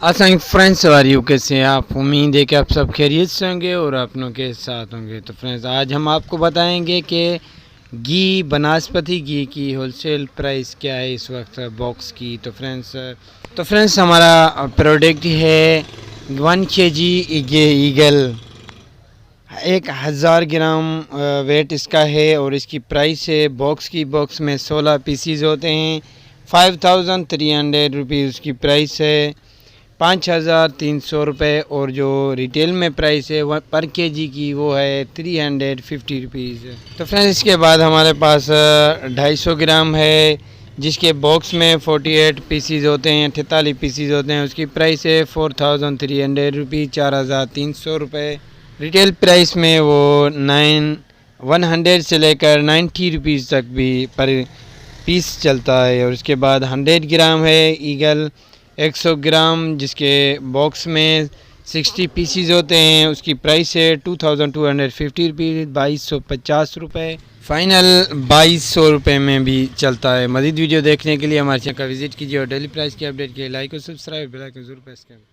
अस्सलाम फ्रेंड्स, सवारियों कैसे हैं आप। उम्मीद है कि आप सब खैरियत से होंगे और अपनों के साथ होंगे। तो फ्रेंड्स, आज हम आपको बताएंगे कि घी, बनास्पति घी की होलसेल प्राइस क्या है इस वक्त बॉक्स की। तो फ्रेंड्स हमारा प्रोडक्ट है 1 kg ईगल, 1000 ग्राम वेट इसका है और इसकी प्राइस है बॉक्स में 16 पीसीज होते हैं। 5300 रुपीज़ उसकी प्राइस है, 5300 रुपये। और जो रिटेल में प्राइस है वह पर केजी की वो है 350 रुपीज़। तो फ्रेंड्स, इसके बाद हमारे पास 250 ग्राम है जिसके बॉक्स में 48 पीसीज होते हैं, 48 पीसीज होते हैं। उसकी प्राइस है 4300 रुपीज़, 4300 रुपये। रिटेल प्राइस में वो 100 से लेकर 90 रुपीज़ तक भी पर पीस चलता है। और उसके बाद 100 ग्राम है ईगल, 100 ग्राम जिसके बॉक्स में 60 पीसीज होते हैं। उसकी प्राइस है 2250 रुपीज़, 2250 रुपये। फ़ाइनल 2200 रुपये में भी चलता है। मज़ीद वीडियो देखने के लिए हमारे चैनल का विज़िट कीजिए और डेली प्राइस की अपडेट के लिए लाइक और सब्सक्राइब बेल आइकन ज़रूर प्रेस करें।